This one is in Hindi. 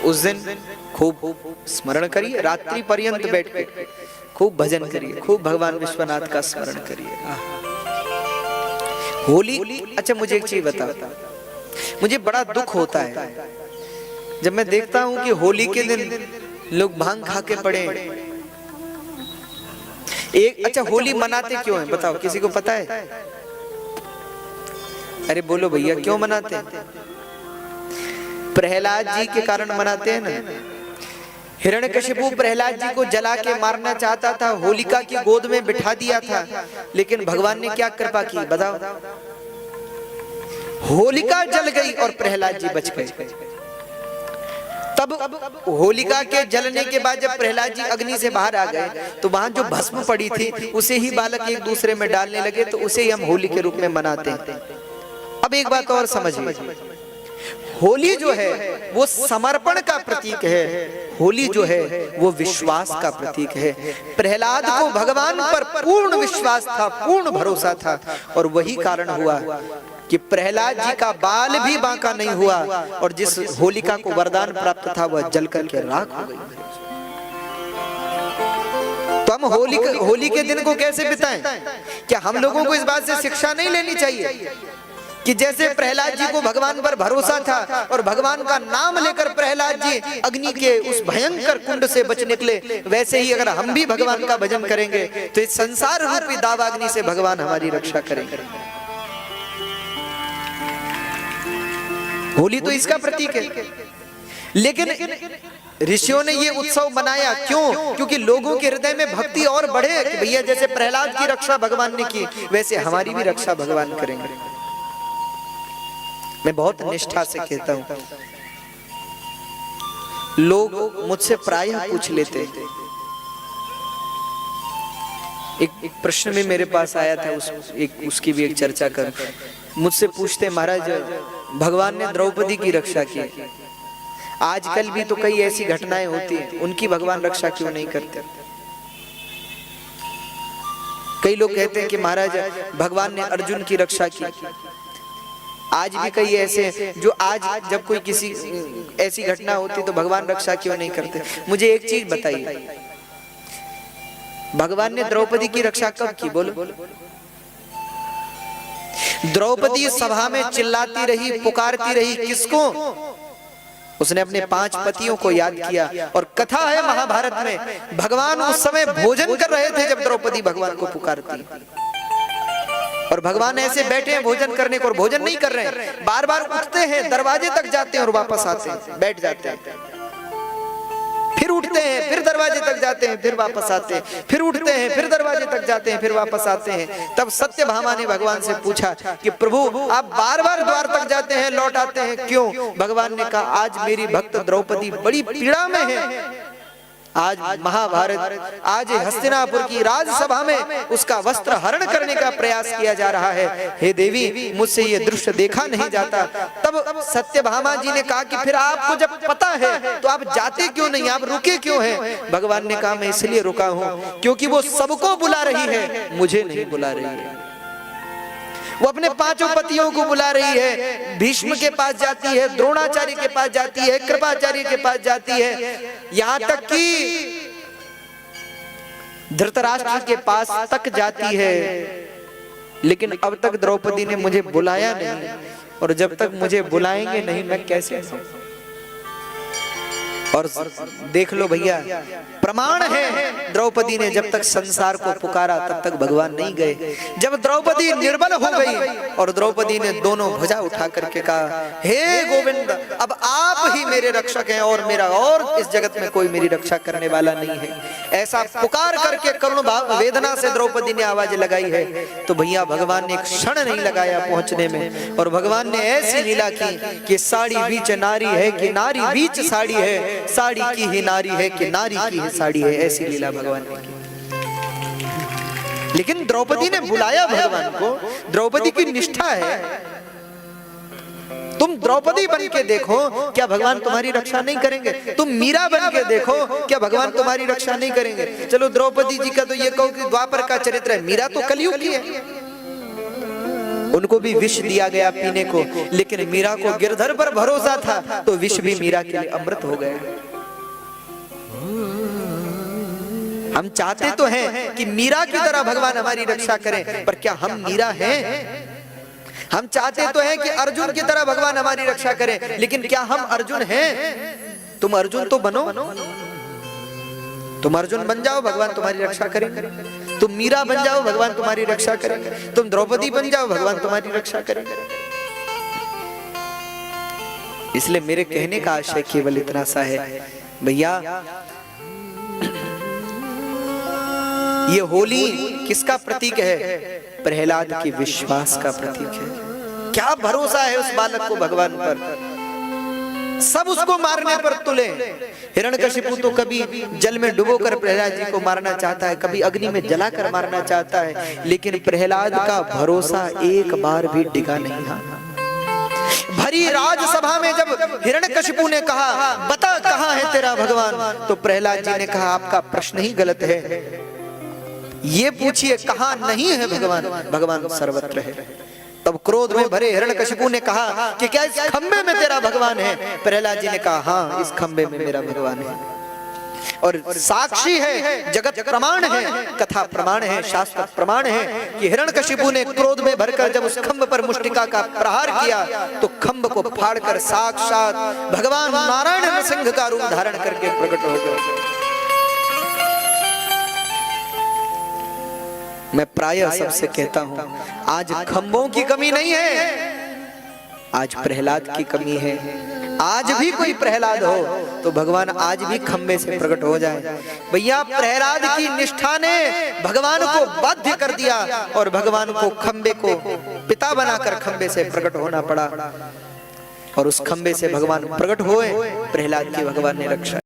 उस दिन खूब स्मरण करिए, रात्रि पर्यंत बैठ के खूब भजन करिए, खूब भगवान विश्वनाथ का स्मरण करिए। होली, अच्छा मुझे एक चीज बता, मुझे बड़ा दुख होता है जब मैं देखता हूं कि होली के दिन लोग भांग खा के पड़े। एक अच्छा होली मनाते क्यों हैं बताओ, किसी को पता है? अरे बोलो भैया, क्यों मनाते हैं? प्रहलाद जी के कारण मनाते हैं ना। हिरण्यकशिपु प्रहलाद जी को जला के मारना चाहता था, होलिका की गोद में बिठा दिया था, लेकिन भगवान ने क्या कृपा की बताओ? होलिका जल गई और प्रहलाद जी बच गए। तब होलिका के जलने के बाद जब प्रहलाद जी अग्नि से बाहर आ गए तो वहां जो भस्म पड़ी थी उसे ही बालक एक दूसरे में डालने लगे, तो उसे ही हम होली के रूप में मनाते हैं। अब एक बात और समझिए, होली जो है वो समर्पण का प्रतीक है, होली जो है वो विश्वास का प्रतीक है। प्रहलाद को भगवान पर पूर्ण विश्वास था, पूर्ण भरोसा था, और वही कारण हुआ कि प्रहलाद जी का बाल भी बांका नहीं हुआ, और जिस होलिका को वरदान प्राप्त था वह जल करके राख हो गई। तो हम होली के दिन को कैसे बिताएं? क्या हम लोगों को इस बात से शिक्षा नहीं लेनी चाहिए कि जैसे प्रहलाद जी को भगवान पर भरोसा था और भगवान का नाम लेकर प्रहलाद जी अग्नि के उस भयंकर कुंड से बच निकले, वैसे ही अगर हम भी भगवान का भजन करेंगे तो इस संसार रूपी दावाग्नि से भगवान हमारी रक्षा करेंगे। होली तो इसका प्रतीक है, लेकिन ऋषियों ने ये उत्सव मनाया क्यों? क्योंकि लोगों के हृदय में भक्ति और बढ़े कि भैया जैसे प्रहलाद की रक्षा भगवान ने की वैसे हमारी भी रक्षा भगवान करेंगे। मैं बहुत निष्ठा से कहता हूं, लोग मुझसे प्रायः पूछ लेते, एक प्रश्न भी मेरे पास आया था, उसकी भी एक चर्चा कर, मुझसे पूछते महाराज भगवान ने द्रौपदी की रक्षा की, आजकल भी तो कई ऐसी घटनाएं होती हैं, उनकी भगवान रक्षा क्यों नहीं करते? कई लोग कहते हैं कि महाराज भगवान ने अर्जुन की रक्षा की, आज भी कई ऐसे जो आज जब कोई किसी ऐसी घटना होती तो भगवान रक्षा क्यों नहीं करते? मुझे एक चीज बताइए, भगवान ने द्रौपदी की रक्षा कब की? बोलो। द्रौपदी सभा में चिल्लाती रही, पुकारती रही, किसको? उसने अपने 5 पतियों को याद किया, और कथा है महाभारत में भगवान उस समय भोजन कर रहे थे जब द्रौपदी भगवान को पुकारती, और भगवान ऐसे बैठे हैं भोजन करने को और भोजन नहीं कर रहे हैं, बार बार उठते हैं, दरवाजे तक जाते हैं और वापस आते हैं, बैठ जाते हैं, फिर उठते हैं, फिर दरवाजे तक जाते हैं, फिर वापस आते हैं, फिर उठते हैं, फिर दरवाजे तक जाते हैं, फिर वापस आते हैं। तब सत्यभामा ने भगवान से पूछा कि प्रभु आप बार बार द्वार तक जाते हैं, लौट आते हैं, क्यों? भगवान ने कहा आज मेरी भक्त द्रौपदी बड़ी पीड़ा में है, आज महाभारत, आज हस्तिनापुर की राजसभा में उसका वस्त्र हरण करने का प्रयास किया जा रहा है, हे देवी मुझसे ये दृश्य देखा नहीं जाता। तब सत्यभामा जी ने कहा कि फिर आपको जब पता है तो आप जाते क्यों नहीं, आप रुके क्यों हैं? भगवान ने कहा मैं इसलिए रुका हूं क्योंकि वो सबको बुला रही है, मुझे नहीं बुला रही है। वो अपने 5 पतियों को बुला रही है, भीष्म के पास जाती है, द्रोणाचार्य के पास जाती है, कृपाचार्य के पास जाती है, यहाँ तक कि धृतराष्ट्र के पास तक जाती है, लेकिन अब तक द्रौपदी ने मुझे बुलाया नहीं, और जब तक मुझे बुलाएंगे नहीं मैं कैसे आऊं? और देख लो भैया, प्रमाण है द्रौपदी ने जब तक संसार को पुकारा तब तक भगवान नहीं गए। जब द्रौपदी निर्बल हो गई और द्रौपदी ने दोनों भुजा उठा करके कहा हे गोविंद अब आप ही मेरे रक्षक हैं और मेरा और इस जगत में कोई मेरी रक्षा करने वाला नहीं है, ऐसा पुकार करके करुण भाव वेदना से द्रौपदी ने आवाज लगाई है, तो भैया भगवान ने एक क्षण नहीं लगाया पहुंचने में, और भगवान ने ऐसी लीला की कि साड़ी बीच नारी है कि नारी बीच साड़ी है, साड़ी की ही नारी है कि नारी की ही साड़ी है, ऐसी लीला भगवान ने की। लेकिन द्रौपदी ने बुलाया भगवान को, द्रौपदी की निष्ठा है। तुम द्रौपदी बन के देखो क्या भगवान तुम्हारी रक्षा नहीं करेंगे? तुम मीरा बन के देखो क्या भगवान तुम्हारी रक्षा नहीं करेंगे? चलो द्रौपदी जी का तो ये कहो कि द्वापर का चरित्र है, मीरा तो कलयुग की है। उनको भी विष दिया गया पीने को, लेकिन मीरा को गिरधर पर भरोसा था तो विष भी मीरा के लिए अमृत हो गया। हम चाहते तो हैं कि मीरा की तरह भगवान हमारी रक्षा करें, पर क्या हम मीरा हैं? हम चाहते तो हैं कि अर्जुन की तरह भगवान हमारी रक्षा करें, लेकिन क्या हम अर्जुन हैं? तुम अर्जुन तो बनो, तुम अर्जुन बन जाओ, भगवान तुम्हारी रक्षा करेंगे। तुम मीरा बन जाओ, भगवान तुम्हारी रक्षा करेंगे। तुम द्रौपदी बन जाओ, भगवान तुम्हारी रक्षा करेंगे। इसलिए मेरे कहने का आशय केवल इतना सा है, भैया ये होली किसका प्रतीक है? प्रहलाद के विश्वास का प्रतीक है। क्या भरोसा है उस बालक को भगवान पर। सब उसको मारने पर तुले। हिरण्यकशिपु तो कभी जल में डुबोकर प्रहलाद जी को मारना चाहता है, कभी अग्नि में जलाकर मारना चाहता है, लेकिन प्रहलाद का भरोसा एक बार भी डिगा नहीं है। भरी राजसभा में जब हिरण्यकशिपु ने कहा बता कहां है तेरा भगवान, तो प्रहलाद जी ने कहा आपका प्रश्न ही गलत है, ये पूछिए कहां नहीं है भगवान, भगवान सर्वत्र है। तब क्रोध में भरे हिरण्यकशिपु ने कहा कि क्या इस खंबे में तेरा भगवान है? प्रहलाद जी ने कहा हाँ, इस खंबे में मेरा भगवान है। और साक्षी है, जगत प्रमाण है, कथा प्रमाण है, शास्त्र प्रमाण है कि हिरण्यकशिपु ने क्रोध में भरकर जब उस खंब पर मुष्टिका का प्रहार किया तो खंब को फाड़कर साक्षात भगवान नारायण नृसिंह का रूप धारण करके प्रकट हो गए। मैं प्रायः सबसे कहता हूं, आज खंभों की कमी नहीं है, आज प्रहलाद की कमी है। आज भी कोई प्रहलाद हो तो भगवान आज भी खंबे से प्रकट हो जाए। भैया प्रहलाद की निष्ठा ने भगवान को बाध्य कर दिया और भगवान को खंबे को पिता बनाकर खंबे से प्रकट होना पड़ा, और उस खंबे से भगवान प्रकट हुए, प्रहलाद की भगवान ने रक्षा